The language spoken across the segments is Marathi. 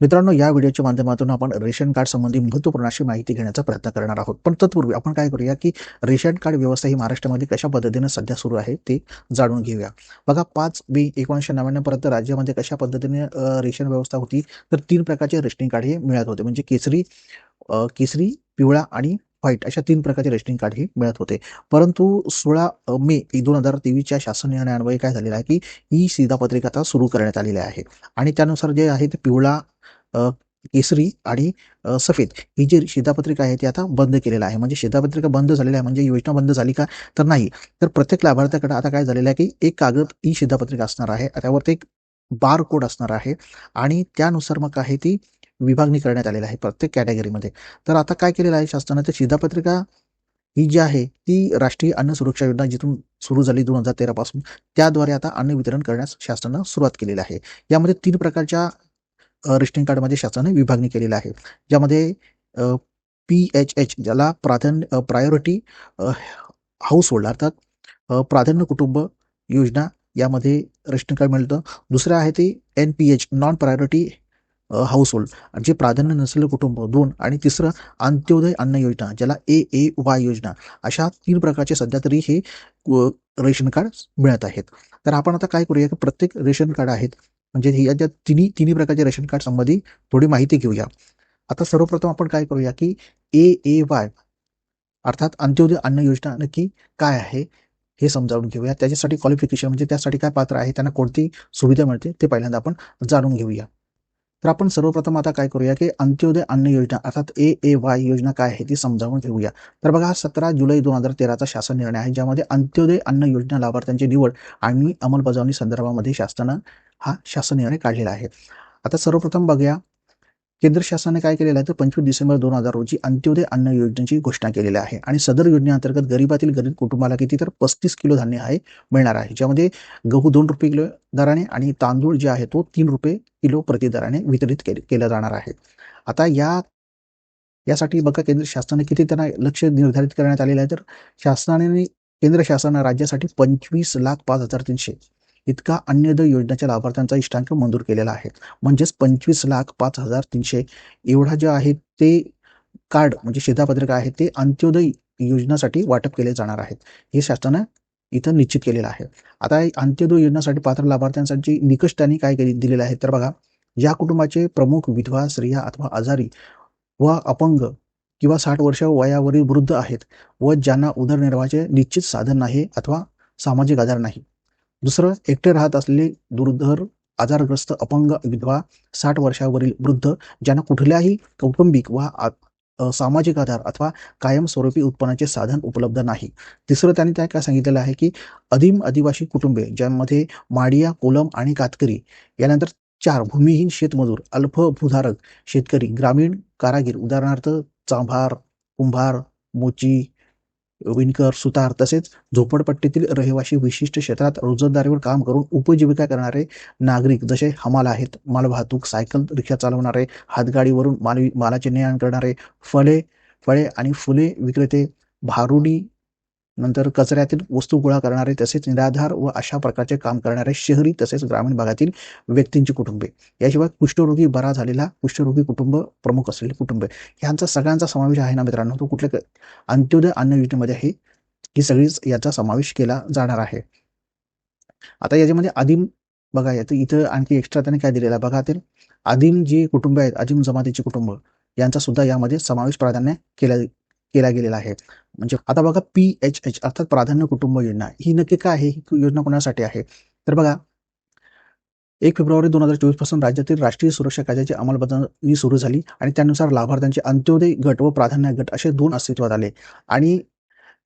मित्रांनो, या व्हिडिओच्या माध्यमातून आपण रेशन कार्ड संबंधी महत्त्वपूर्ण अशी माहिती घेण्याचा प्रयत्न करणार आहोत. पण तत्पूर्वी आपण काय करूया, की रेशन कार्ड व्यवस्था ही महाराष्ट्रामध्ये कशा पद्धतीने सध्या सुरू आहे ते जाणून घेऊया. बघा, 5 मे 1999 पर्यंत राज्यामध्ये कशा पद्धतीने रेशन व्यवस्था होती, तर 3 प्रकारचे रेशनिंग कार्ड हे मिळत होते. म्हणजे केसरी, पिवळा आणि व्हाईट अशा 3 प्रकारचे रेशनिंग कार्ड हे मिळत होते. परंतु 16 मे 2023च्या शासन निर्णयान्वये काय झालेलं आहे, की ही शिधापत्रिका आता सुरू करण्यात आलेली आहे. आणि त्यानुसार जे आहे ते पिवळा, अ, केसरी आणि सफेद ही जी शिधापत्रिका आहे ती आता बंद केलेलं आहे. म्हणजे शिधापत्रिका बंद झालेली आहे म्हणजे योजना बंद झाली का? तर नाही. तर प्रत्येक लाभार्थ्याकडे आता काय झालेलं आहे, की एक कागद ई शिधापत्रिका असणार आहे. त्यावरती एक बारकोड असणार आहे आणि त्यानुसार मग आहे ती विभागणी करण्यात आलेली आहे प्रत्येक कॅटेगरीमध्ये. तर आता काय केलेलं आहे शासनाने, तर शिधापत्रिका ही जी आहे ती राष्ट्रीय अन्न सुरक्षा योजना जिथून सुरू झाली 2013 पासून, त्याद्वारे आता अन्न वितरण करण्यास शासनानं सुरुवात केलेली आहे. यामध्ये 3 प्रकारच्या रेशनिंग कार्डमध्ये शासनाने विभागणी केलेली आहे. ज्यामध्ये PHH ज्याला प्रायोरिटी हाऊस होल्ड अर्थात प्राधान्य कुटुंब योजना यामध्ये रेशनिंग कार्ड मिळतं. दुसरं आहे ते NPH non priority house hold जे प्राधान्य नसलेलं कुटुंब 2 आणि तिसरं अंत्योदय अन्न योजना ज्याला AAY योजना, अशा 3 प्रकारचे सध्या तरी हे रेशन कार्ड मिळत आहेत. तर आपण आता काय करूया, की प्रत्येक रेशन कार्ड आहेत म्हणजे या ज्या तिन्ही प्रकारचे रेशन कार्ड संबंधी थोडी माहिती घेऊया. आता सर्वप्रथम आपण काय करूया, की AAY अर्थात अंत्योदय अन्न योजना नक्की काय आहे हे समजावून घेऊया. त्याच्यासाठी क्वालिफिकेशन म्हणजे त्यासाठी काय पात्र आहे, त्यांना कोणती सुविधा मिळते ते पहिल्यांदा आपण जाणून घेऊया. तर आपण सर्वप्रथम आता काय करूया, की अंत्योदय अन्न योजना अर्थात AAY योजना काय आहे ती समजावून घेऊया. तर बघा, 17 जुलै 2013चा शासन निर्णय आहे ज्यामध्ये अंत्योदय अन्न योजना लाभार्थ्यांची निवड आणि अंमलबजावणी संदर्भामध्ये शासनानं हा शासन निर्णय काढलेला आहे. आता सर्वप्रथम बघूया, केंद्र शासनाने काय केलेलं आहे, तर 25 डिसेंबर 2000 रोजी अंत्योदय अन्न योजनेची घोषणा केलेली आहे आणि सदर योजनेअंतर्गत गरीबातील गरीब कुटुंबाला किती, तर 35 किलो धान्य आहे मिळणार आहे. ज्यामध्ये गहू 2 रुपये किलो दराने आणि तांदूळ जे आहे तो 3 रुपये किलो प्रति दराने वितरित केला जाणार आहे. आता यासाठी बघा, केंद्र शासनाने किती त्यांना लक्ष्य निर्धारित करण्यात आलेलं आहे, तर केंद्र शासनाने राज्यासाठी 25,05,300 इतका अन्नोदय योजनेच्या लाभार्थ्यांचा इष्टांक मंजूर केलेला आहे. म्हणजेच 25,05,300 एवढा जे आहे ते कार्ड म्हणजे शिधापत्रिका आहे ते अंत्योदय योजनेसाठी वाटप केले जाणार आहेत. हे शासनानं इथं निश्चित केलेलं आहे. आता अंत्योदय योजनेसाठी पात्र लाभार्थ्यांसाठी निकष त्यांनी काय दिलेले आहेत, तर बघा, ज्या कुटुंबाचे प्रमुख विधवा, स्त्रिया अथवा आजारी व अपंग किंवा 60 वर्ष वयावरील वृद्ध आहेत व ज्यांना उदरनिर्वाहाचे निश्चित साधन नाही अथवा सामाजिक आधार नाही. दुसरं, एकटे राहत असलेले दुर्धर, आजारग्रस्त, अपंग, विधवा, 60 वर्षावरील वृद्ध ज्यांना कुठल्याही कौटुंबिक व सामाजिक आधार अथवा कायमस्वरूपी उत्पन्नाचे साधन उपलब्ध नाही. तिसरं, त्यांनी काय सांगितलेलं आहे, की आदिवासी कुटुंबे ज्यामध्ये माडिया, कोलम आणि कातकरी, यानंतर 4 भूमिहीन शेतमजूर, अल्प भूधारक शेतकरी, ग्रामीण कारागीर उदाहरणार्थ चांभार, कुंभार, मोची, विणकर, सुतार तसेच झोपडपट्टीतील रहिवासी, विशिष्ट क्षेत्रात रोजंदारीवर काम करून उपजीविका करणारे नागरिक जसे हमाल आहेत, मालवाहतूक, सायकल रिक्षा चालवणारे, हातगाडीवरून मालाचे ने-आण करणारे, फळे आणि फुले विक्रेते, भारुडी, नंतर कचऱ्यातील वस्तू गोळा करणारे, तसेच निराधार व अशा प्रकारचे काम करणारे शहरी तसेच ग्रामीण भागातील व्यक्तींची कुटुंबे. याशिवाय कुष्ठरोगी बरा झालेला कुष्ठरोगी कुटुंब प्रमुख असलेले कुटुंब, ह्यांचा सगळ्यांचा समावेश आहे ना मित्रांनो, तो कुठल्या अंत्योदय अन्न योजनेमध्ये आहे. ही सगळीच याचा समावेश केला जाणार आहे. आता याच्यामध्ये आदिम बघा, इथं आणखी एक्स्ट्रा त्याने काय दिलेलं आहे बघा, तर आदिम जी कुटुंब आहेत, आदिम जमातीची कुटुंब, यांचा सुद्धा यामध्ये समावेश प्राधान्य केला गेलेला आहे. म्हणजे आता बघा, PHH अर्थात प्राधान्य कुटुंब योजना ही नक्की काय आहे, ही योजना कोणासाठी आहे, तर बघा, 1 फेब्रुवारी 2024 पासून राज्यातील राष्ट्रीय सुरक्षा कायद्याची अंमलबजावणी सुरू झाली आणि त्यानुसार लाभार्थ्यांचे अंत्योदय गट व प्राधान्य गट असे 2 अस्तित्वात आले आणि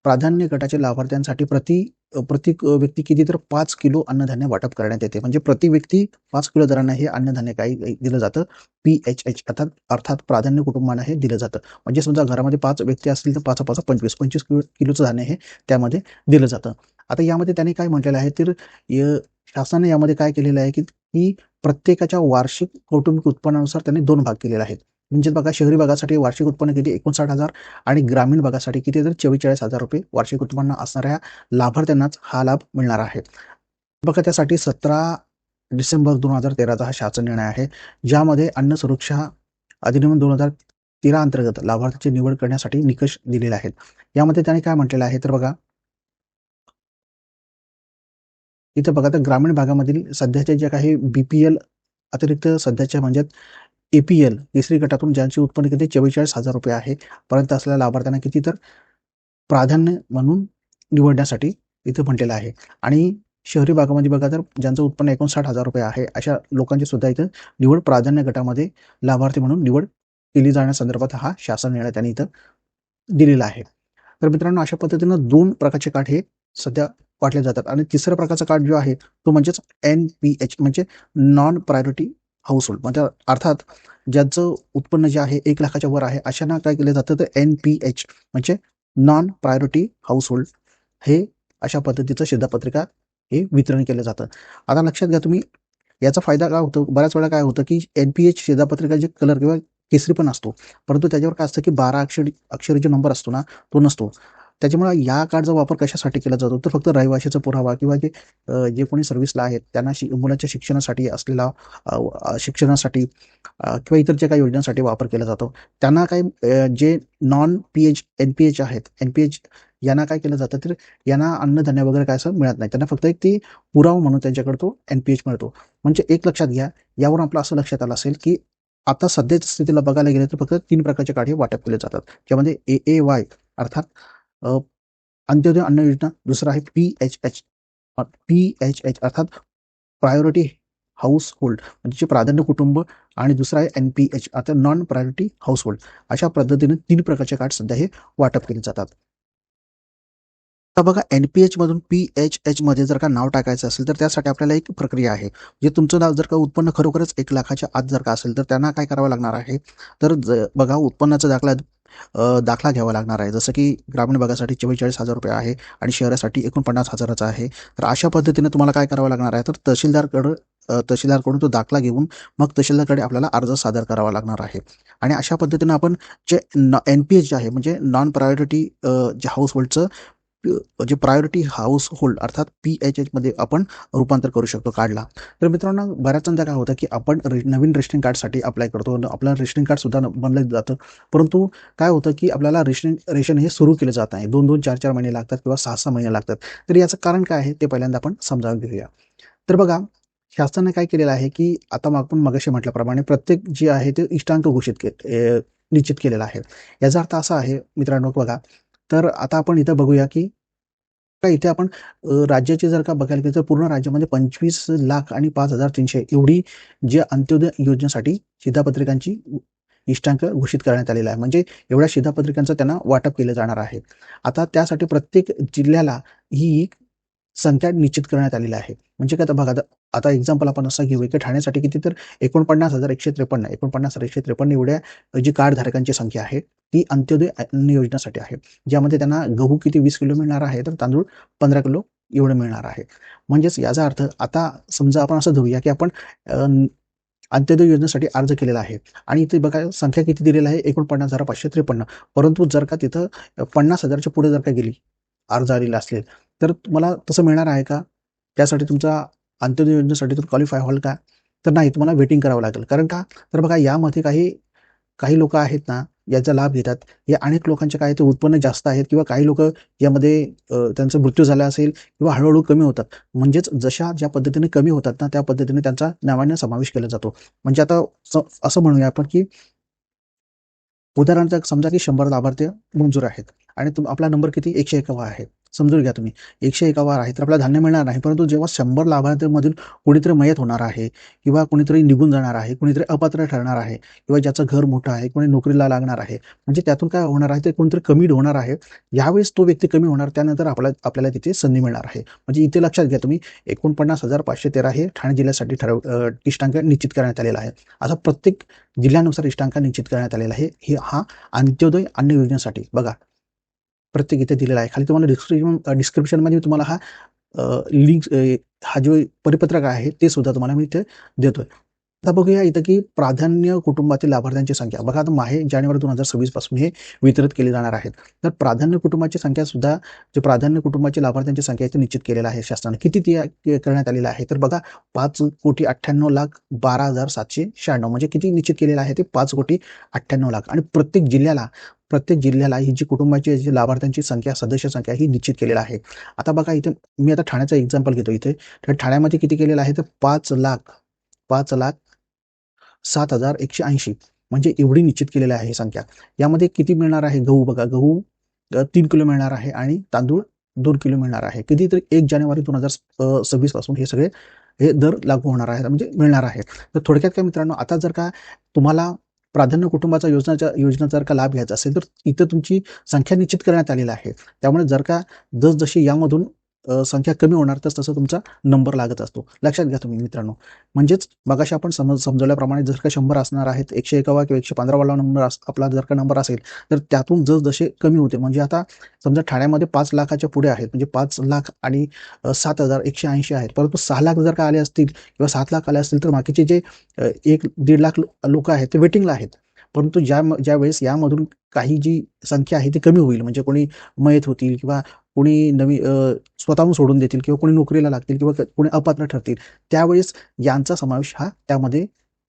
प्राधान्य गटाच्या लाभार्थ्यांसाठी प्रत्येक व्यक्ती किती, तर 5 किलो अन्नधान्य वाटप करण्यात येते. म्हणजे प्रति व्यक्ती 5 किलो दराने हे अन्नधान्य काही दिलं जातं. PHH अर्थात प्राधान्य कुटुंबांना हे दिलं जातं. म्हणजे समजा घरामध्ये 5 व्यक्ती असतील तर 5 25 किलोचं धान्य हे त्यामध्ये दिलं जातं. आता यामध्ये त्यांनी काय म्हटलेलं आहे, तर शासनाने यामध्ये काय केलेलं आहे, की प्रत्येकाच्या वार्षिक कौटुंबिक उत्पन्नानुसार त्यांनी 2 भाग केलेले आहेत. म्हणजे बघा, शहरी भागासाठी वार्षिक उत्पन्न किती, 59,000 आणि ग्रामीण भागासाठी किती, तर 44,000 रुपये वार्षिक उत्पन्न असणाऱ्या लाभार्थ्यांनाच हा लाभ मिळणार आहे. बघा, त्यासाठी 17 डिसेंबर 2013चा हा शासन निर्णय आहे, ज्यामध्ये अन्न सुरक्षा अधिनियम 2013 अंतर्गत लाभार्थीची निवड करण्यासाठी निकष दिलेले आहेत. यामध्ये त्याने काय म्हटलेलं आहे तर बघा, इथं बघा तर ग्रामीण भागामधील सध्याचे जे काही बीपीएल अतिरिक्त सध्याच्या म्हणजे एपीएल तिसरी गटातून ज्यांचे उत्पन्न किती 44,000 रुपये आहे पर्यंत असलेल्या लाभार्थ्यांना किती तर प्राधान्य म्हणून निवडण्यासाठी इथं म्हटलेलं आहे. आणि शहरी भागामध्ये बघा तर ज्यांचं उत्पन्न 59,000 रुपये आहे अशा लोकांची सुद्धा इथं निवड प्राधान्य गटामध्ये लाभार्थी म्हणून निवड केली जाण्यासंदर्भात हा शासन निर्णय त्यांनी इथं दिलेला आहे. तर मित्रांनो, अशा पद्धतीनं 2 प्रकारचे कार्ड हे सध्या वाटले जातात आणि तिसऱ्या प्रकारचा कार्ड जो आहे तो म्हणजेच NPH म्हणजे नॉन प्रायोरिटी हाऊसहोल्ड म्हणजे अर्थात ज्यांचं उत्पन्न जे आहे 1 लाखाच्या वर आहे अशांना काय केलं जातं तर NPH म्हणजे नॉन प्रायोरिटी हाऊसहोल्ड हे अशा पद्धतीचं शिधापत्रिका हे वितरण केलं जातं. आता लक्षात घ्या तुम्ही, याचा फायदा काय होतो, बऱ्याच वेळा काय होतं की NPH शिधापत्रिका कलर किंवा केसरी पण असतो, परंतु त्याच्यावर काय असतं की 12 अक्षरी जो नंबर असतो ना तो नसतो. त्याच्यामुळे या कार्डचा वापर कशासाठी केला जातो तर फक्त रहिवाशाचा पुरावा किंवा जे कोणी सर्व्हिसला आहेत त्यांना मुलांच्या शिक्षणासाठी असलेला शिक्षणासाठी किंवा इतर जे काही योजनांसाठी वापर केला जातो. त्यांना काही जे नॉन NPH आहेत, NPH यांना काय केलं जातं तर यांना अन्नधान्य वगैरे काय असं मिळत नाही. त्यांना फक्त एक ती पुरावा म्हणून त्यांच्याकडे तो NPH मिळतो. म्हणजे एक लक्षात घ्या, यावरून आपलं असं लक्षात आलं असेल की आता सध्याच्या स्थितीला बघायला गेलं तर फक्त 3 प्रकारचे कार्ड हे वाटप केले जातात. ज्यामध्ये AAY अर्थात अंत्योदय अन्न योजना, दुसरा आहे PHH अर्थात प्रायोरिटी हाऊस होल्ड म्हणजे प्राधान्य कुटुंब आणि दुसरा आहे NPH अर्थात नॉन प्रायोरिटी हाऊस होल्ड. अशा पद्धतीने 3 प्रकारचे कार्ड सध्या हे वाटप केले जातात. आता बघा, NPH मधून PHH मध्ये जर का नाव टाकायचं असेल तर त्यासाठी आपल्याला एक प्रक्रिया आहे. जे तुमचं नाव जर का उत्पन्न खरोखरच 1 लाखाच्या आत जर का असेल तर त्यांना काय करावं लागणार आहे तर बघा उत्पन्नाचा दाखला घ्यावा लागणार आहे. जसं की ग्रामीण भागासाठी 44,000 रुपये आहे आणि शहरासाठी 49,000चा आहे. तर अशा पद्धतीने तुम्हाला काय करावं लागणार आहे तर तहसीलदारकडून तो दाखला घेऊन मग तहसीलदारकडे आपल्याला अर्ज सादर करावा लागणार आहे. आणि अशा पद्धतीने आपण जे NPH जे आहे म्हणजे नॉन प्रायोरिटी जे हाऊस होल्डचं जे प्रायोरिटी हाऊस होल्ड अर्थात PHH मध्ये आपण रूपांतर करू शकतो कार्डला. तर मित्रांनो, बऱ्याचदा काय होतं की आपण नवीन रेशनिंग कार्डसाठी अप्लाय करतो, आपलं रेशनिंग कार्ड सुद्धा बनलं जातं, परंतु काय होतं की आपल्याला रेशन हे सुरू केलं जात नाही. 2-2, 4-4 महिने लागतात किंवा 6-6 महिने लागतात. तर याचं कारण काय आहे ते पहिल्यांदा आपण समजावून घेऊया. तर बघा, शासनाने काय केलेलं आहे की आता आपण मगाशी म्हटल्याप्रमाणे प्रत्येक जे आहे ते इष्टांक निश्चित केलेला आहे. याचा अर्थ असा आहे मित्रांनो बघा, तर आता आपण इथं बघूया की इथे आपण राज्याची जर का बघायला गेलं तर पूर्ण राज्यामध्ये 25,00,000 आणि 5,300 एवढी जे अंत्योदय योजनेसाठी शिधापत्रिकांची इष्टांक घोषित करण्यात आलेला आहे. म्हणजे एवढ्या शिधापत्रिकांचं त्यांना वाटप केलं जाणार आहे. आता त्यासाठी प्रत्येक जिल्ह्याला ही संख्या निश्चित करण्यात आलेली आहे. म्हणजे काय, तर बघा आता एक्झाम्पल आपण असं घेऊया की ठाण्यासाठी किती तर 49,153 एवढ्या जी कार्ड धारकांची संख्या आहे ती अंत्योदय अन्न योजनेसाठी आहे. ज्यामध्ये त्यांना गहू किती 20 किलो मिळणार आहे तर तांदूळ 15 किलो एवढं मिळणार आहे. म्हणजेच याचा अर्थ आता समजा आपण असं धरूया की आपण अंत्योदय योजनेसाठी अर्ज केलेला आहे आणि इथे बघा संख्या किती दिलेली आहे 49,553. परंतु जर का तिथं 50,000च्या पुढे जर का गेली अर्ज आलेला असेल तर तुम्हाला तसं मिळणार आहे का? त्यासाठी तुमचा अंत्योदय योजनेसाठी तुम्ही क्वालिफाय व्हाल का? तर नाही, तुम्हाला वेटिंग करावं लागेल. कारण का? तर बघा यामध्ये काही काही लोकं आहेत ना, याचा लाभ घेतात. हे अनेक लोकांचे काय ते उत्पन्न जास्त आहेत किंवा काही लोकं यामध्ये त्यांचा मृत्यू झाला असेल किंवा हळू कमी होतात. म्हणजेच जशा ज्या पद्धतीने कमी होतात ना, त्या पद्धतीने त्यांचा नावाने समावेश केला जातो. म्हणजे आता असं म्हणूया आपण की उदाहरणार्थ समजा की 100 लाभार्थी मंजूर आहेत आणि आपला नंबर किती 101वा आहे. समजून घ्या तुम्ही 101वा आहे तर आपल्याला धान्य मिळणार नाही. परंतु जेव्हा 100 लाभार्थ्यांमधून कोणीतरी मयत होणार आहे किंवा कोणीतरी निघून जाणार आहे, कोणीतरी अपात्र ठरणार आहे किंवा ज्याचं घर मोठं आहे, कोणी नोकरीला लागणार आहे, म्हणजे त्यातून काय होणार आहे, ते कोणतरी कमी होणार आहे. यावेळेस तो व्यक्ती कमी होणार, त्यानंतर आपल्याला तिथे संधी मिळणार आहे. म्हणजे इथे लक्षात घ्या तुम्ही 49,513 हे ठाणे जिल्ह्यासाठी इष्टांक निश्चित करण्यात आलेला आहे. असा प्रत्येक जिल्ह्यानुसार इष्टांक निश्चित करण्यात आलेला आहे. हा अंत्योदय अन्न योजनेसाठी बघा प्रत्येक इथे दिलेला आहे. खाली तुम्हाला डिस्क्रिप्शनमध्ये तुम्हाला हा लिंक हा जो परिपत्रक आहे ते सुद्धा तुम्हाला मी इथे देतोय. आता बघूया इथं की प्राधान्य कुटुंबातील लाभार्थ्यांची संख्या बघा. आता जानेवारी 2026 पासून हे वितरित केले जाणार आहेत. तर प्राधान्य कुटुंबाची संख्या सुद्धा, जे प्राधान्य कुटुंबाची लाभार्थ्यांची संख्या इथे निश्चित केलेला आहे शासनाने. किती ती करण्यात आलेलं आहे तर बघा 5,98,12,796 म्हणजे किती निश्चित केलेलं आहे ते 5,98,00,000 आणि प्रत्येक जिल्ह्याला ही जी कुटुंबाची जी लाभार्थ्यांची संख्या, सदस्य संख्या ही निश्चित केलेली आहे. आता बघा इथे मी आता ठाण्याचा एक्झाम्पल घेतो इथे. तर ठाण्यामध्ये किती केलेलं आहे तर 5,07,180 म्हणजे एवढी निश्चित केलेली आहे ही संख्या. यामध्ये किती मिळणार आहे? गहू बघा, गहू 3 किलो मिळणार आहे आणि तांदूळ 2 किलो मिळणार आहे. कधीतरी 1 जानेवारी 2026 पासून हे दर लागू होणार आहेत, म्हणजे मिळणार आहे. तर थोडक्यात काय मित्रांनो, आता जर का तुम्हाला प्राधान्य कुटुंबाचा योजना जर का लाभ घ्यायचा असेल तर इथं तुमची संख्या निश्चित करण्यात आलेली आहे. त्यामुळे जर का जसजशी यामधून संख्या कमी होणार तसं तुमचा नंबर लागत असतो. लक्षात घ्या तुम्ही मित्रांनो. म्हणजेच मगाशी आपण समजवल्याप्रमाणे जर का 100 असणार आहेत, 101 किंवा 115 नंबर आपला जर का नंबर असेल तर त्यातून जसे कमी होते. म्हणजे आता समजा ठाण्यामध्ये 5 लाखाच्या पुढे आहेत, म्हणजे 5 लाख आणि 7,180 आहेत. परंतु 6 लाख जर का आले असतील किंवा 7 लाख आले असतील तर बाकीचे जे 1-1.5 लाख लोक आहेत ते वेटिंगला आहेत. परंतु ज्यावेळेस यामधून काही जी संख्या आहे ती कमी होईल, म्हणजे कोणी मयत होतील किंवा कोणी स्वतःहून सोडून देतील किंवा कोणी नोकरीला लागतील किंवा कोणी अपात्र ठरतील, त्यावेळेस यांचा समावेश हा त्यामध्ये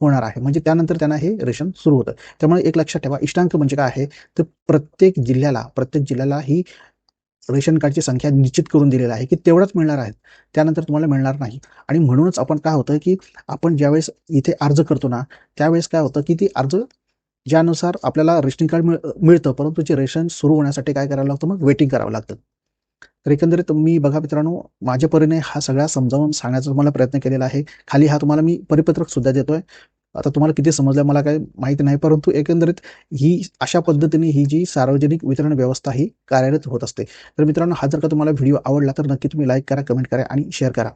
होणार आहे. म्हणजे त्यानंतर त्यांना हे रेशन सुरू होतं. त्यामुळे एक लक्षात ठेवा, इष्टांक म्हणजे काय आहे तर प्रत्येक जिल्ह्याला ही रेशन कार्डची संख्या निश्चित करून दिलेली आहे की तेवढंच मिळणार आहेत, त्यानंतर तुम्हाला मिळणार नाही. आणि म्हणूनच आपण काय होतं की आपण ज्यावेळेस इथे अर्ज करतो ना, त्यावेळेस काय होतं की ती अर्ज ज्यानुसार आपल्याला रेशन कार्ड मिळतं, परंतु ते रेशन सुरू होण्यासाठी काय करावं लागतं, मग वेटिंग करावं लागतं. तर एकंदरीत मी बघा मित्रांनो, माझ्या परीने हा सगळा समजावून सांगण्याचा तुम्हाला प्रयत्न केलेला आहे. खाली हा तुम्हाला मी परिपत्रक सुद्धा देतोय. आता तुम्हाला किती समजलं मला काही माहिती नाही, परंतु एकंदरीत ही अशा पद्धतीने ही जी सार्वजनिक वितरण व्यवस्था ही कार्यरत होत असते. तर मित्रांनो, हा जर का तुम्हाला व्हिडिओ आवडला तर नक्की तुम्ही लाईक करा, कमेंट करा आणि शेअर करा.